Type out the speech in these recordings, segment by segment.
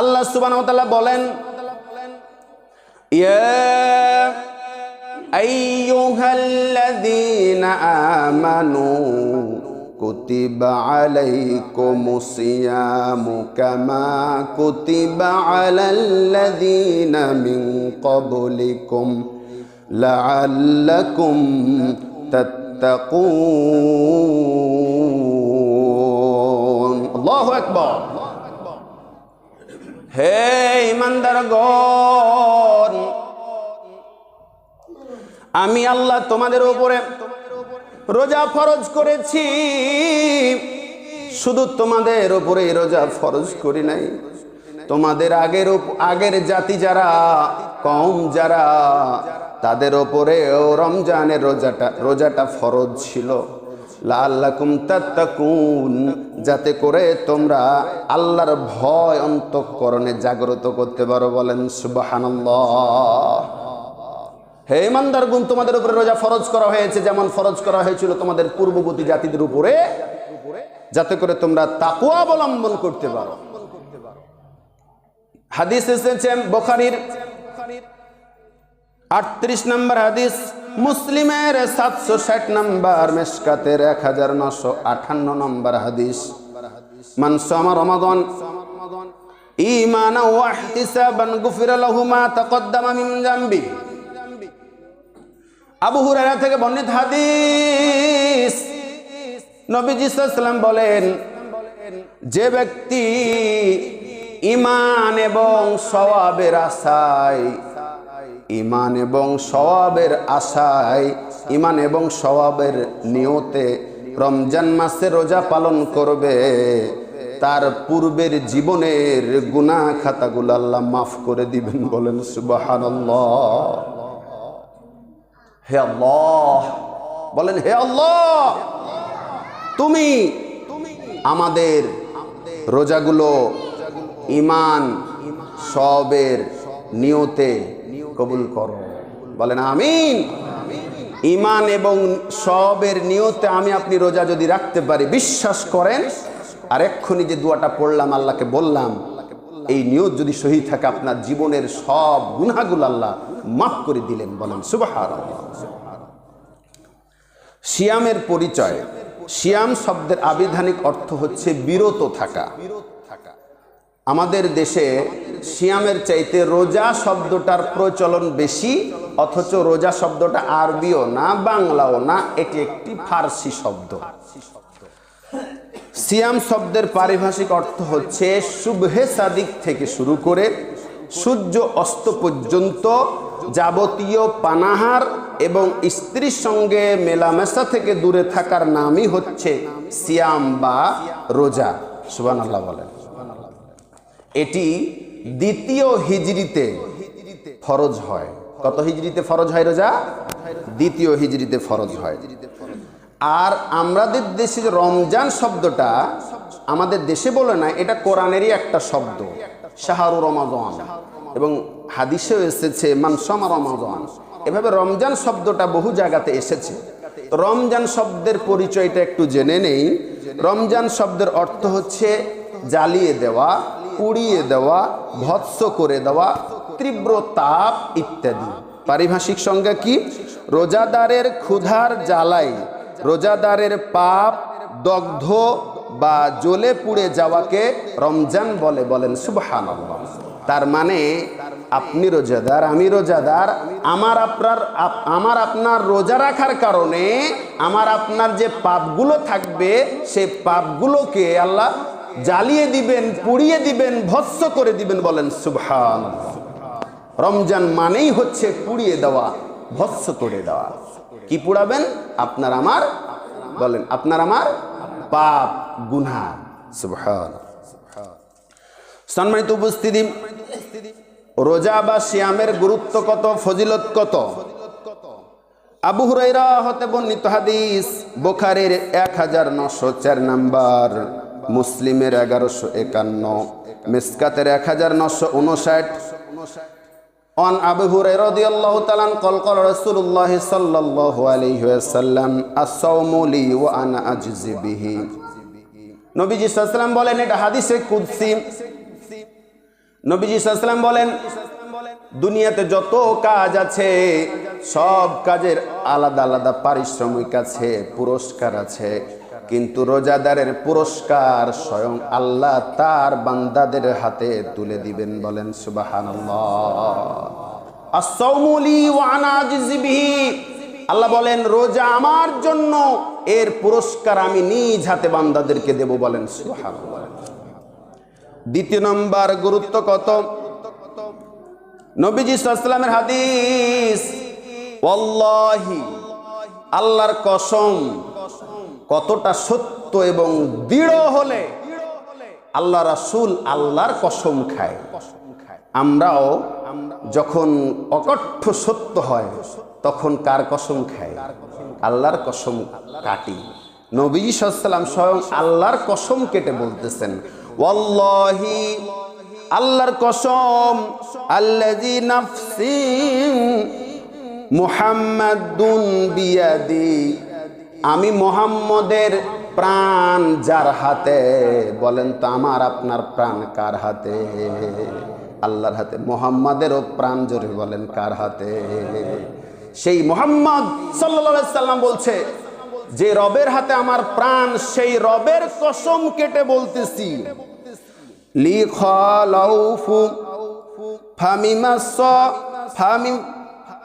আল্লাহ সুবহানাহু ওয়া তাআলা বলেন, ইয়া আইয়ুহাল্লাযীনা আমানু কুতিবা আলাইকুমুস সিয়ামু কামা কুতিবা আলাল্লাযীনা মিন ক্বাবলিকুম লাআল্লাকুম তাত্তাকুন। আল্লাহু আকবার। হে ঈমানদারগণ, আমি আল্লাহ তোমাদের উপরে রোজা ফরজ করেছি। শুধু তোমাদের উপরে রোজা ফরজ করি নাই, তোমাদের আগের জাতি যারা, কওম যারা, তাদের উপরেও রমজানের রোজাটা ফরজ ছিল। লাআল্লাকুম তাত্তাকুন, যাতে করে তোমরা আল্লাহর ভয় অন্তঃকরণে জাগ্রত করতে পারো। বলেন সুবহানাল্লাহ। হে ঈমানদারগণ, তোমাদের উপরে রোজা ফরজ করা হয়েছে যেমন ফরজ করা হয়েছিল তোমাদের পূর্ববর্তী জাতিদের উপরে, যাতে করে তোমরা তাকওয়া অবলম্বন করতে পারো। হাদিস এসেছে বুখারীর 38 নম্বর হাদিস, মুসলিমের 760 নম্বর, মিশকাতের 1958 নম্বর হাদিস। মান সামা রমাদান ঈমানান ওয়া ইহতিসাবান গুফিরা লাহু মা তাকদ্দামা মিন যামবি। আবু হুরায়রা থেকে বর্ণিত হাদিস, নবীজি সাল্লাল্লাহু আলাইহি ওয়াসাল্লাম বলেন, যে ব্যক্তি ঈমান এবং সওয়াবের আশায়, ঈমান এবং সওয়াবের আশায়, ঈমান এবং সওয়াবের নিয়তে রমজান মাসে রোজা পালন করবে, তার পূর্বের জীবনের গুনাহ খাতাগুলো আল্লাহ মাফ করে দিবেন। বলেন সুবহানাল্লাহ। হে আল্লাহ, বলেন হে আল্লাহ, তুমি আমাদের রোজাগুলো ঈমান সওয়াবের নিয়তে কবুল করো। বলেন আমিন। ঈমান এবং সওয়াবের নিয়তে আমি আপনি রোজা যদি রাখতে পারি, বিশ্বাস করেন, আর এক্ষুনি যে দোয়াটা পড়লাম, আল্লাহকে বললাম, এই নিয়ত যদি সহি থাকে, আপনার জীবনের সব গুনাহগুলো আল্লাহ মাফ করে দিলেন। বলেন সুবহানাল্লাহ। সিয়ামের পরিচয়। সিয়াম শব্দের আবিধানিক অর্থ হচ্ছে বিরত থাকা। আমাদের দেশে সিয়ামের চাইতে রোজা শব্দটার প্রচলন বেশি, অথচ রোজা শব্দটা আরবিও না, বাংলাও না, এটি একটি ফার্সি শব্দ। সিয়াম শব্দের পারিভাষিক অর্থ হচ্ছে সুবহে সাদিক থেকে শুরু করে সূর্য অস্ত পর্যন্ত যাবতীয় পানাহার এবং স্ত্রীর সঙ্গে মেলামেশা থেকে দূরে থাকার নামই হচ্ছে সিয়াম বা রোজা। সুবহানাল্লাহ বলেন। এটি দ্বিতীয় হিজরিতে ফরজ হয়। কত হিজরিতে ফরজ হয় রোজা? দ্বিতীয় হিজরিতে ফরজ হয়। আর আমাদের দেশে রমজান শব্দটা আমাদের দেশে বলে না, এটা কোরআনেরই একটা শব্দ, শাহরু রমাদান, এবং হাদিসেও এসেছে মান সামা রমাদান। এভাবে রমজান শব্দটা বহু জায়গাতে এসেছে। রমজান শব্দের পরিচয়টা একটু জেনে নেই। রমজান শব্দের অর্থ হচ্ছে জ্বালিয়ে দেওয়া, পুড়িয়ে দেওয়া, ভৎস করে দেওয়া, তীব্র তাপ ইত্যাদি। পারিভাষিক সংজ্ঞা কি? রোজাদারের ক্ষুধার জ্বালায় রোজাদারের পাপ দগ্ধ বা জ্বলে পুড়ে যাওয়াকে রমজান বলে। বলেন সুবহানাল্লাহ। তার মানে আপনি রোজাদার, আমি রোজাদার, আমার আপনার রোজা রাখার কারণে আমার আপনার যে পাপগুলো থাকবে, সেই পাপগুলোকে আল্লাহ জ্বালিয়ে দিবেন, পুড়িয়ে দিবেন, ভস্ম করে দিবেন। বলেন সুবহানাল্লাহ। রমজান মানেই হচ্ছে পুড়িয়ে দেওয়া, ভস্ম করে দেওয়া। কি পুড়াবেন? আপনার আমার, বলেন আপনার আমার পাপ গুনাহ। সুবহানাল্লাহ। সম্মানিত উপস্থিতি, রোজা বা সিয়ামের গুরুত্ব কত, ফজিলত কত? আবু হুরায়রা হতে বর্ণিত হাদিস, বুখারীর 1904 নাম্বার, মুসলিমের 1151, মিশকাতের 1959। অন আবু হুরায়রা রাদিয়াল্লাহু তাআলা قال قال رسول الله صلى الله عليه وسلم الصوم لي وانا اجزي به। নবীজি সাল্লাল্লাহু আলাইহি ওয়াসাল্লাম বলেন, এটা হাদিসে কুদসি, নবীজি সাল্লাল্লাহু আলাইহি ওয়াসাল্লাম বলেন, দুনিয়াতে যত কাজ আছে সব কাজের আলাদা আলাদা পারিশ্রমিক আছে, পুরস্কার আছে, কিন্তু রোজাদারের পুরস্কার স্বয়ং আল্লাহ তার বান্দাদের হাতে তুলে দিবেন। বলেন সুবহানাল্লাহ। আস-সাওমু লি ওয়া আনা আজজি বিহি। আল্লাহ বলেন, রোজা আমার জন্য, এর পুরস্কার আমি নিজ হাতে বান্দাদেরকে দেব। বলেন সুবহানাল্লাহ। দ্বিতীয় নম্বর গুরুত্ব কত? নবীজি সাল্লাল্লাহু আলাইহি ওয়াসাল্লামের হাদিস, ওয়াল্লাহি, আল্লাহর কসম, কতটা সত্য এবং দৃঢ় হলে আল্লাহ রাসূল আল্লাহর কসম খায়। আমরাও যখন অকঠ্য সত্য হয় তখন কার কসম খাই? আল্লাহর কসম কাটি। নবীজি সাল্লাল্লাহু আলাইহি ওয়াসাল্লাম স্বয়ং আল্লাহর কসম কেটে বলতেছেন, ওয়াল্লাহি, আল্লাহর কসম, আল্লাযী নাফসি মুহাম্মাদুন বিয়াদি, আমি মুহাম্মদের প্রাণ যার হাতে। বলেন তো, আমার আপনার প্রাণ কার হাতে? আল্লাহর হাতে। মুহাম্মাদেরও প্রাণ, জোরে বলেন কার হাতে? সেই মুহাম্মদ সাল্লাল্লাহু আলাইহি সাল্লাম বলছে যে রবের হাতে আমার প্রাণ, সেই রবের কসম কেটে বলতেছি, লি খালাউফু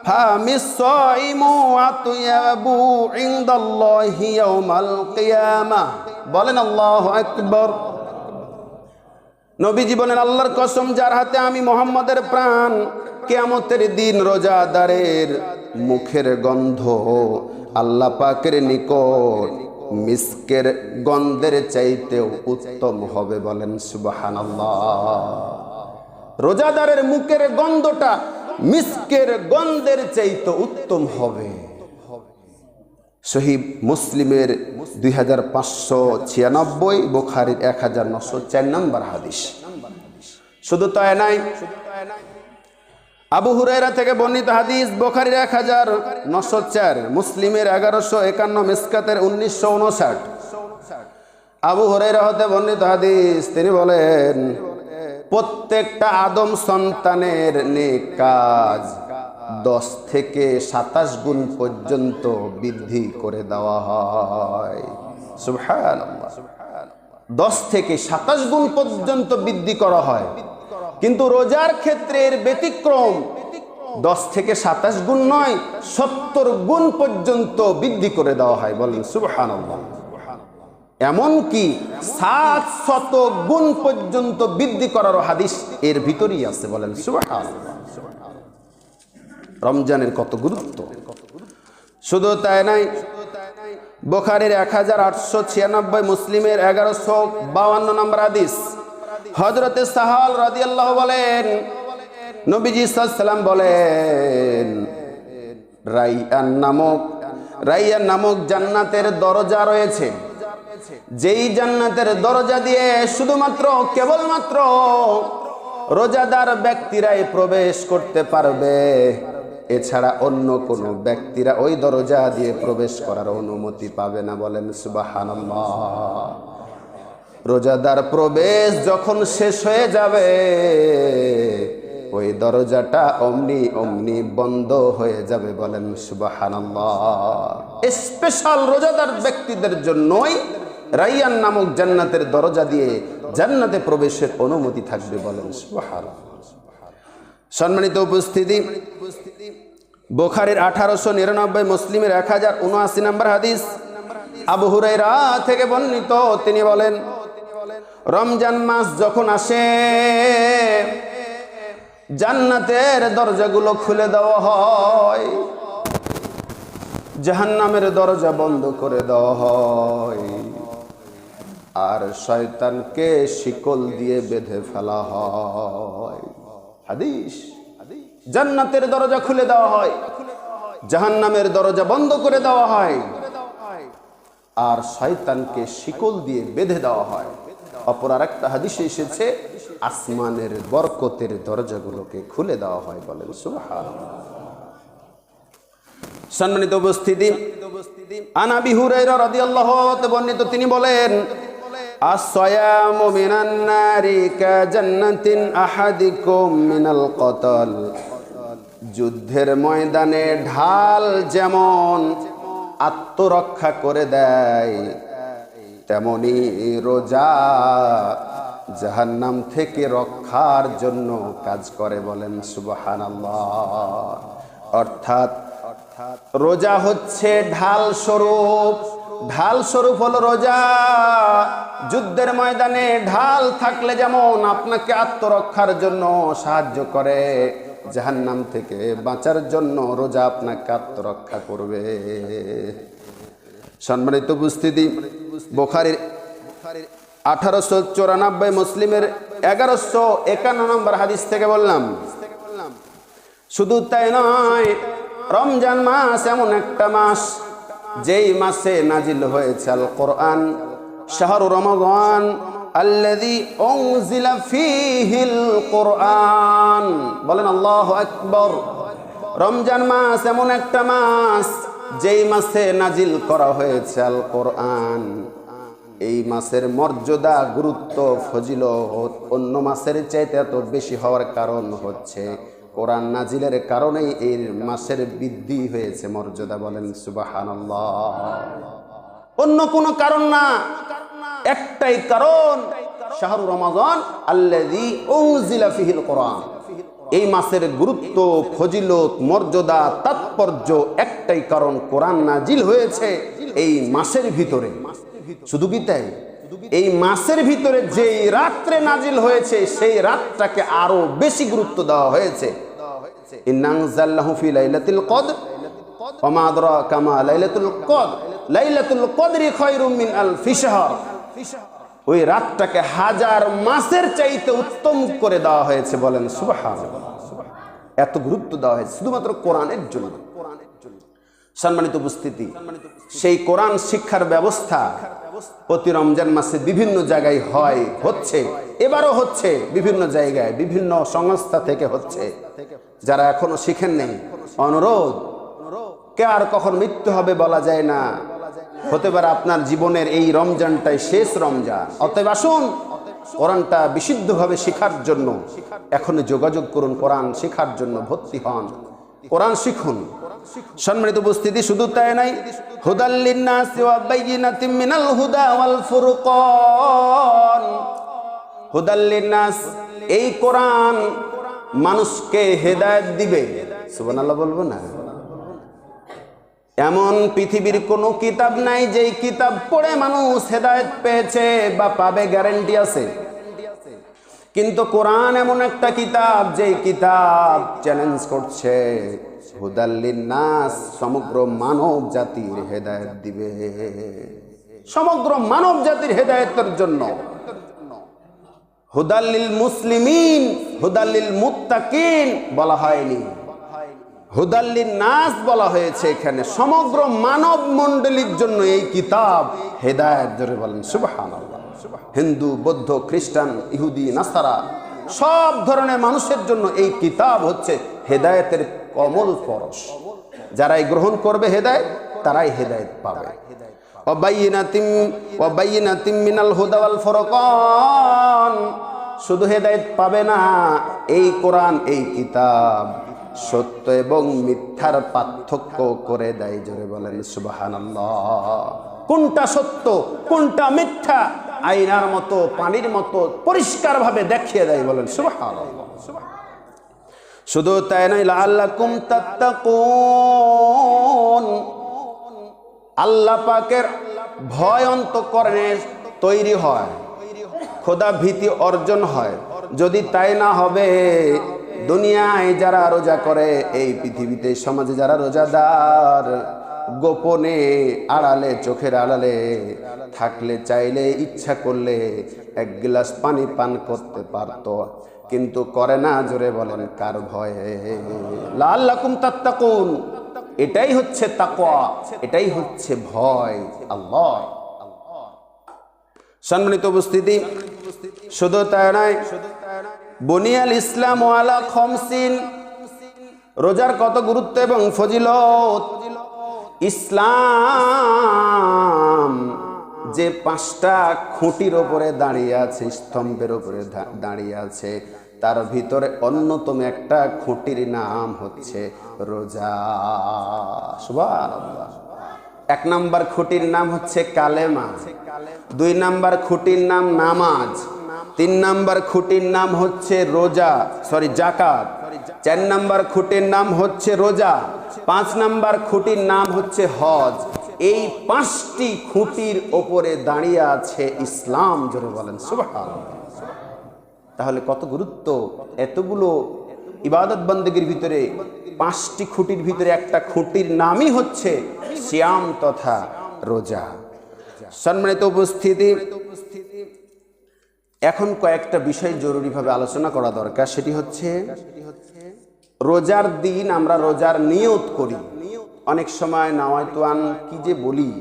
ফামিসাইমু আতয়াবু ইনদাল্লাহি ইয়াউমাল কিয়ামাহ। বলেন আল্লাহু আকবার। নবীজি বলেন, আল্লাহর কসম, যার হাতে আমি মুহাম্মদের প্রাণ, কিয়ামতের দিন রোজাদারের মুখের গন্ধ আল্লাহ পাকের নিকট মিস্কের গন্ধের চাইতেও উত্তম হবে। বলেন সুবহানাল্লাহ। রোজাদারের মুখের গন্ধটা মিস্কের গন্ধের চাইতে উত্তম হবে। সহিহ মুসলিমের 2596, বুখারীর 1904 নম্বর হাদিস। শুধু তাই নাই, আবু হুরায়রা থেকে বর্ণিত হাদিস, বুখারীর 1904, মুসলিমের 1151, মিসকাতের 1959। আবু হুরায়রা হতে বর্ণিত হাদিস, তিনি বলেন, প্রত্যেকটা আদম সন্তানের নেক কাজ 10 থেকে 27 গুণ পর্যন্ত বৃদ্ধি করে দেওয়া হয়। সুবহানাল্লাহ। 10 থেকে 27 গুণ পর্যন্ত বৃদ্ধি করা হয়, কিন্তু রোজার ক্ষেত্রে এর ব্যতিক্রম। 10 থেকে 27 গুণ নয়, 70 গুণ পর্যন্ত বৃদ্ধি করে দেওয়া হয়। বলেন সুবহানাল্লাহ। এমনকি 700 গুণ পর্যন্ত বৃদ্ধি করার হাদিস এর ভিতরেই আছে। বলেন সুবহানাল্লাহ। রমজানের কত গুরুত্ব! শুধু তাই নাই, বুখারীর 1896, মুসলিমের 1152 নম্বর হাদিস, হযরতে সাহাল রাদিয়াল্লাহু বলেন, নবীজি সাল্লাল্লাহু আলাইহি ওয়াসাল্লাম বলেন, রাইয়ান নামক জান্নাতের দরজা রয়েছে, যেই জান্নাতের দরজা দিয়ে শুধুমাত্র কেবলমাত্র রোজাদার ব্যক্তিরাই প্রবেশ করতে পারবে, এছাড়া অন্য কোনো ব্যক্তিরা ওই দরজা দিয়ে প্রবেশ করার অনুমতি পাবে না। বলেন সুবহানাল্লাহ। রোজাদার প্রবেশ যখন শেষ হয়ে যাবে, ওই দরজাটা অমনি বন্ধ হয়ে যাবে। বলেন সুবহানাল্লাহ। স্পেশাল রোজাদার ব্যক্তিদের জন্যই রাইয়ান নামক জান্নাতের দরজা দিয়ে জান্নাতে প্রবেশের অনুমতি থাকবে। বলেন সুবহানাল্লাহ। সম্মানিত উপস্থিতি, বুখারীর 1899, মুসলিমের 1079 নম্বর হাদিস, আবু হুরায়রা থেকে বর্ণিত, তিনি বলেন, রমজান মাস যখন আসে, জান্নাতের দরজাগুলো খুলে দেওয়া হয়, জাহান্নামের দরজা বন্ধ করে দেওয়া হয়, আর শয়তানকে শিকল দিয়ে বেঁধে ফেলা হয়। হাদিস। জান্নাতের দরজা খুলে দেওয়া হয়, জাহান্নামের দরজা বন্ধ করে দেওয়া হয়, আর শয়তানকে শিকল দিয়ে বেঁধে দেওয়া হয়। অপর আরেকটা হাদিসে এসেছে, আসমানের বরকতের দরজাগুলোকে খুলে দেওয়া হয়। বলেন সুবহানাল্লাহ। সম্মানিত উপস্থিতি, আন আবি হুরায়রা রাদিয়াল্লাহু আনহু বর্ণিত, তিনি বলেন, আসসায়ামু মিনান নারি কাজান্নাতিন আহাদিকুম মিনাল কতল। যুদ্ধের ময়দানে ঢাল যেমন আত্মরক্ষা করে দেয়, তেমনি রোজা জাহান্নাম থেকে রক্ষার জন্য কাজ করে। বলেন সুবহানাল্লাহ। অর্থাৎ রোজা হচ্ছে ঢাল স্বরূপ। ঢাল স্বরূপ হলো রোজা। যুদ্ধের ময়দানে ঢাল থাকলে যেমন আপনাকে আত্মরক্ষার জন্য সাহায্য করে, জাহান্নাম থেকে বাঁচার জন্য রোজা আপনাকে আত্মরক্ষা করবে। সম্মানিত উপস্থিতি, বুখারীর 1894, মুসলিমের 1151 নম্বর হাদিস থেকে বললাম। শুধু তাই নয়, রমজান মাস এমন একটা মাস যেই মাসে নাজিল হয়েছে আল কোরআন। শাহরু রমাদান আল্লাযী উনজিলা ফীহিল কোরআন। বলেন আল্লাহু আকবার। রমজান মাস এমন একটা মাস যেই মাসে নাজিল করা হয়েছে আল কোরআন। এই মাসের মর্যাদা, গুরুত্ব, ফজিলত অন্য মাসের চাইতে এত বেশি হওয়ার কারণ হচ্ছে কোরআন নাজিলের কারণেই এই মাসের বৃদ্ধি হয়েছে মর্যাদা। বলেন সুবহানাল্লাহ। অন্য কোনো কারণ না, একটাই কারণ, শাহরু রমাদান আল্লাযী উনজিলা ফীহিল কোরআন। এই মাসের গুরুত্ব, ফজিলত, মর্যাদা, তাৎপর্য একটাই কারণ, কোরআন নাজিল হয়েছে এই মাসের ভিতরে। শুধু কি তাই, এই মাসের ভিতরে যেই রাত্রে নাজিল হয়েছে সেই রাতটাকে আরো বেশি গুরুত্ব দেওয়া হয়েছে। ইন্না আনজালনাহু ফি লাইলাতুল কদর ওয়া মা আদরাকা মা লাইলাতুল কদর লাইলাতুল কদরি খায়রুম মিন আলফি শাহর। ওই রাতটাকে হাজার মাসের চাইতে উত্তম করে দেওয়া হয়েছে। বলেন সুবহানাল্লাহ। এত গুরুত্ব দেওয়া হয়েছে শুধুমাত্র কোরআনের জন্য। সম্মানিত উপস্থিতি, সেই কোরআন শিক্ষার ব্যবস্থা প্রতি রমজান মাসে বিভিন্ন জায়গায় হচ্ছে, এবারও হচ্ছে বিভিন্ন জায়গায়, বিভিন্ন সংস্থা থেকে হচ্ছে। যারা এখনো শিখেন নেই, অনুরোধ, কে আর কখন মৃত্যু হবে বলা যায় না। হতে পারে আপনার জীবনের এই রমজানটাই শেষ রমজান। অতএব আসুন কোরআনটা বিশুদ্ধভাবে শেখার জন্য এখনই যোগাযোগ করুন, কোরআন শেখার জন্য ভর্তি হন, কোরআন শিখুন। সম্মানিত উপস্থিতি, শুধু তাই নাই, হুদাল লিন্নাস ওয়া বাইয়িনাতিম মিনাল হুদা ওয়াল ফুরকান। হুদাল লিন্নাস, এই কোরআন মানুষকে হেদায়েত দিবে। সুবহানাল্লাহ বলবো না? এমন পৃথিবীর কোনো কিতাব নাই যেই কিতাব পড়ে মানুষ হেদায়েত পেয়েছে বা পাবে, গ্যারান্টি আছে। কিন্তু কোরআন এমন একটা কিতাব যেই কিতাব চ্যালেঞ্জ করছে, হুদাল লিন্নাস, সমগ্র মানব জাতির হেদায়েত দিবে, সমগ্র মানব জাতির হেদায়েতের জন্য। হুদাল লিল মুসলিমিন, হুদাল লিল মুত্তাকিন বলা হয়নি, হুদাল লিন্নাস বলা হয়েছে। এখানে সমগ্র মানব মণ্ডলীর জন্য এই কিতাব হেদায়েত। জোরে বলেন সুবহানাল্লাহ। হিন্দু, বৌদ্ধ, খ্রিস্টান, ইহুদি, নাসারা সব ধরনের মানুষের জন্য এই কিতাব হচ্ছে হেদায়েতের কমল পরশ। যারাই গ্রহণ করবে হেদায়েত, তারাই হেদায়েত পাবে। ওয়া বাইয়িনাতিম মিনাল হুদা ওয়াল ফুরকান। শুধু হেদায়েত পাবে না, এই কোরআন, এই কিতাব সত্য এবং মিথ্যার পার্থক্য করে দেয়। জোরে বলেন সুবহানাল্লাহ। কোনটা সত্য, কোনটা মিথ্যা আয়নার মতো, পানির মতো পরিষ্কার ভাবে দেখিয়ে দেয়। বলেন সুবহানাল্লাহ। শুধু তাই নয়, লাআল্লাকুম তাত্তাকুন, আল্লাহ পাকের ভয় অন্তঃকরণে তৈরি হয়, খোদা ভীতি অর্জন হয়। যদি তাই না হবে, দুনিয়ায় যারা রোজা করে, এই পৃথিবীতে সমাজে যারা রোজাদার, গোপনে আড়ালে, চোখের আড়ালে থাকলে, চাইলে, ইচ্ছা করলে এক গ্লাস পানি পান করতে পারত, কিন্তু করে না। জোরে বলেন কার ভয়ে? লাআল্লাকুম তাত্তাকুন। এটাই হচ্ছে তাকওয়া, এটাই হচ্ছে ভয় আল্লাহ। সম্মানিত উপস্থিতি, শুধু তাই নয়, বুনিয়াল ইসলাম আলা খামসিন। রোজার কত গুরুত্ব এবং ফজিলত। ইসলাম যে 5টা খুঁটির ওপরে দাঁড়িয়ে আছে, স্তম্ভের ওপরে দাঁড়িয়ে আছে, তার ভিতরে অন্যতম একটা খুঁটির নাম হচ্ছে রোজা। সুবহানাল্লাহ। 1 নাম্বার খুঁটির নাম হচ্ছে কালেমা, 2 নাম্বার খুঁটির নাম নামাজ, 3 নাম্বার খুঁটির নাম হচ্ছে জাকাত, 4 নাম্বার খুঁটির নাম হচ্ছে রোজা, 5 নাম্বার খুঁটির নাম হচ্ছে হজ। এই 5টি খুঁটির ওপরে দাঁড়িয়ে আছে ইসলাম। জোরে বলেন সুবহানাল্লাহ। তাহলে কত গুরুত্ব! এতগুলো ইবাদত বন্দেগীর ভিতরে 5টি খুঁটির ভিতরে একটা খুঁটির নামই হচ্ছে সিয়াম তথা রোজা। সম্মানিত উপস্থিতি, এখন কয়েকটা বিষয় জরুরিভাবে আলোচনা করা দরকার। সেটি হচ্ছে রোজার দিন আমরা রোজার নিয়ত করি। অনেক সময় নাওয়াইতুয়ান কি যে বলি,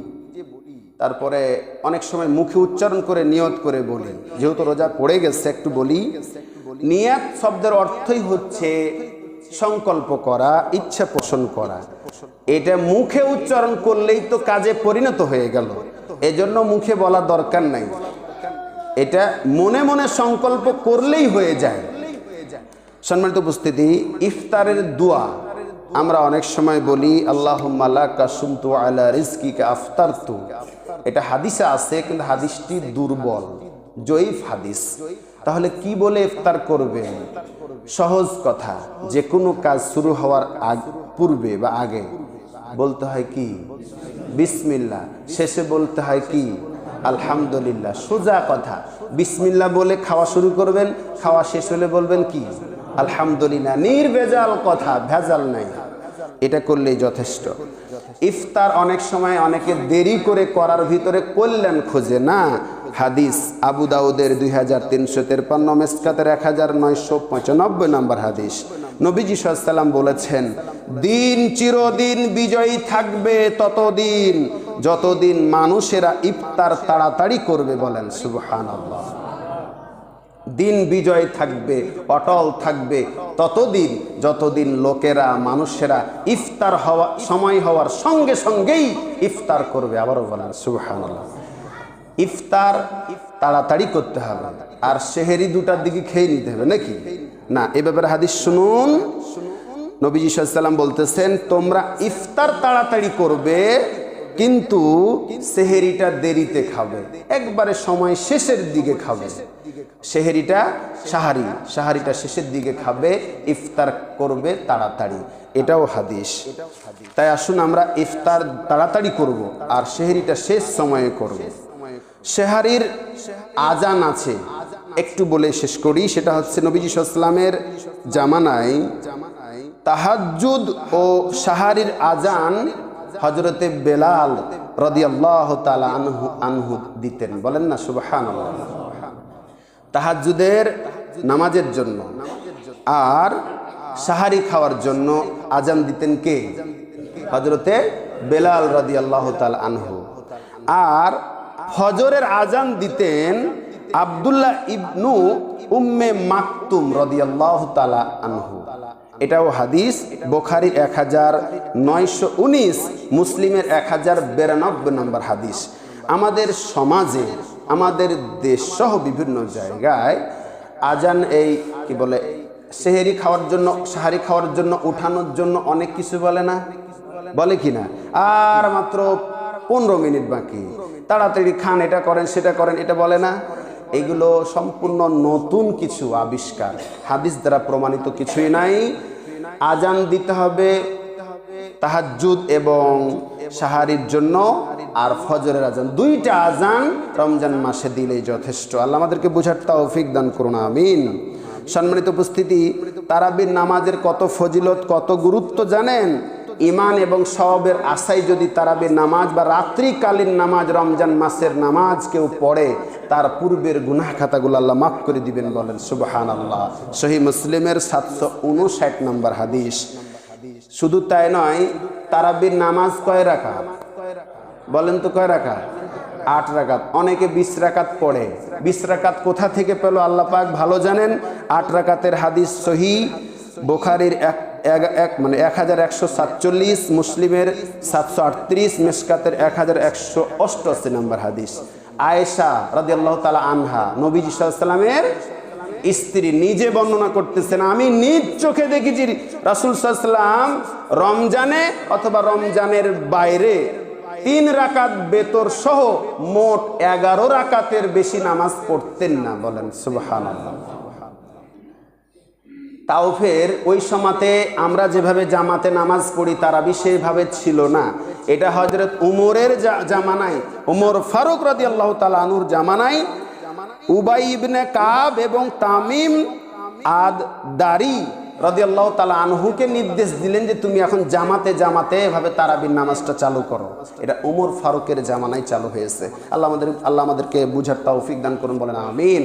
তারপরে অনেক সময় মুখে উচ্চারণ করে নিয়ত করে বলি। যেহেতু রোজা পড়ে গেছে একটু বলি। নিয়াত শব্দের অর্থই হচ্ছে সংকল্প করা, ইচ্ছা পোষণ করা। এটা মুখে উচ্চারণ করলেই তো কাজে পরিণত হয়ে গেল, এজন্য মুখে বলা দরকার নাই। এটা মনে মনে সংকল্প করলেই হয়ে যায়। সম্মানিত উপস্থিতি, ইফতারের দোয়া আমরা অনেক সময় বলি আল্লাহুম্মা লাকা সুমতু আলা রিজকিকা আফতারতু। এটা হাদিসে আছে, কিন্তু হাদিসটি দুর্বল, জয়ীফ হাদিস। তাহলে কি বলে ইফতার করবে? সহজ কথা, যে কোনো কাজ শুরু হওয়ার পূর্বে বা আগে বলতে হয় কি? বিসমিল্লাহ। শেষে বলতে হয় কি? আলহামদুলিল্লাহ। সোজা কথা। বিসমিল্লাহ বলে খাওয়া শুরু করবেন, খাওয়া শেষ হলে বলবেন কি? আলহামদুলিল্লাহ। নির্ভেজাল কথা, ভেজাল নাই। এটা করলেই যথেষ্ট। ইফতার অনেক সময় অনেকে দেরি করে করার ভিতরে কল্যাণ খোঁজে না। হাদিস আবু দাউদের 2353, মেসকাতের 1995 নম্বর হাদিস। নবীজি সাল্লাল্লাহু আলাইহি ওয়াসাল্লাম বলেছেন, দিন চিরদিন বিজয়ী থাকবে ততদিন যতদিন মানুষেরা ইফতার তাড়াতাড়ি করবে। বলেন সুবহানাল্লাহ। দিন বিজয় থাকবে, অটল থাকবে ততদিন যতদিন লোকেরা, মানুষেরা ইফতার সময় হওয়ার সঙ্গে সঙ্গেই ইফতার করবে। আবারও বলেন সুবহানাল্লাহ। ইফতার তাড়াতাড়ি করতে হবে, আর সেহেরি 2টার দিকে খেয়ে নিতে হবে নাকি? না, এ ব্যাপারে হাদিস শুনুন। নবীজি সাল্লাল্লাহু আলাইহি ওয়াসাল্লাম বলতেছেন, তোমরা ইফতার তাড়াতাড়ি করবে, কিন্তু সেহেরিটা দেরিতে খাবে, একবারে সময় শেষের দিকে খাবে। সেহেরিটা সাহারিটা শেষের দিকে খাবে, ইফতার করবে তাড়াতাড়ি। এটাও হাদিস। তাই আসুন আমরা ইফতার তাড়াতাড়ি করব, আর সেহেরিটা শেষ সময়ে করব। সেহারির আজান আছে, একটু বলে শেষ করি। সেটা হচ্ছে নবীজি সাল্লাল্লাহু আলাইহি ওয়াসাল্লামের জামানায় তাহাজ্জুদ ও সাহারির আজান হযরতে বেলাল রাদিয়াল্লাহু তাআলা আনহু দিতেন। বলেন না সুবহানাল্লাহ। তাহাজ্জুদের নামাজের জন্য আর সাহারি খাওয়ার জন্য আজান দিতেন কে? হযরতে বেলাল রাদিয়াল্লাহু তাআলা আনহু। আর ফজরের আজান দিতেন আব্দুল্লাহ ইবনু উম্মে মাকতুম রাদিয়াল্লাহু তাআলা আনহু। এটাও হাদিস, বুখারীর 1919, মুসলিমের 1092 নম্বর হাদিস। আমাদের সমাজে, আমাদের দেশ সহ বিভিন্ন জায়গায় আজান এই কি বলে সেহেরি খাওয়ার জন্য, সাহারি খাওয়ার জন্য, উঠানোর জন্য অনেক কিছু বলে না? বলে কি না? আর মাত্র 15 মিনিট বাকি, তাড়াতাড়ি খান, এটা করেন, সেটা করেন, এটা বলে না? এগুলো সম্পূর্ণ নতুন কিছু আবিষ্কার, হাদিস দ্বারা প্রমাণিত কিছুই নাই। আজান দিতে হবে তাহাজ্জুদ এবং সাহারির জন্য, আর ফজরের আজান, 2টা আজান রমজান মাসে দিলেই যথেষ্ট। আল্লাহ আমাদেরকে বোঝার তৌফিক দান করুন, আমিন। সম্মানিত উপস্থিতি, তারাবির নামাজের কত ফজিলত, কত গুরুত্ব জানেন? ইমান এবং সওয়াবের আশায় যদি তারাবির নামাজ বা রাত্রিকালীন নামাজ, রমজান মাসের নামাজ কেউ পড়ে, তার পূর্বের গুনাহ খাতাগুলো আল্লাহ মাফ করে দিবেন। বলেন সুবহানাল্লাহ। সহিহ মুসলিমের 759 নম্বর হাদিস। শুধু তাই নয়, তারাবির নামাজ কয় রাকাত? বলেন তো কয় রাকাত? 8 রাকাত। অনেকে 20 রাকাত পড়ে। 20 রাকাত কোথা থেকে পেল আল্লাহ পাক ভালো জানেন। 8 রাকাতের হাদিস সহিহ, বুখারীর 1147, মুসলিমের 738, মিশকাতের 1188 নম্বর হাদিস। আয়েশা রাদিয়াল্লাহু তাআলা আনহা, নবীজি সাল্লাল্লাহু আলাইহি ওয়াসাল্লামের স্ত্রী, নিজে বর্ণনা করতেছেন, আমি নিজ চোখে দেখেছি রাসূল সাল্লাল্লাহু আলাইহি ওয়াসাল্লাম রমজানে অথবা রমজানের বাইরে 3 রাকাত বেতর সহ মোট 11 রাকাতের বেশি নামাজ পড়তেন না। বলেন সুবহানাল্লাহ। তাও ফের ওই সময়তে আমরা যেভাবে জামাতে নামাজ পড়ি তারাবি সেইভাবে ছিল না। এটা হযরত উমরের জামানায়, উমর ফারুক রাদিয়াল্লাহু তাআলা আনহুর জামানায় উবাই ইবনে কাব এবং তামিম আদ দারি রাদিয়াল্লাহু তাআলা আনহুকে নির্দেশ দিলেন যে তুমি এখন জামাতে জামাতে এভাবে তারাবির নামাজটা চালু করো। এটা উমর ফারুকের জামানায় চালু হয়েছে। আল্লাহ আমাদেরকে বুঝার তৌফিক দান করুন, বলেন আমিন।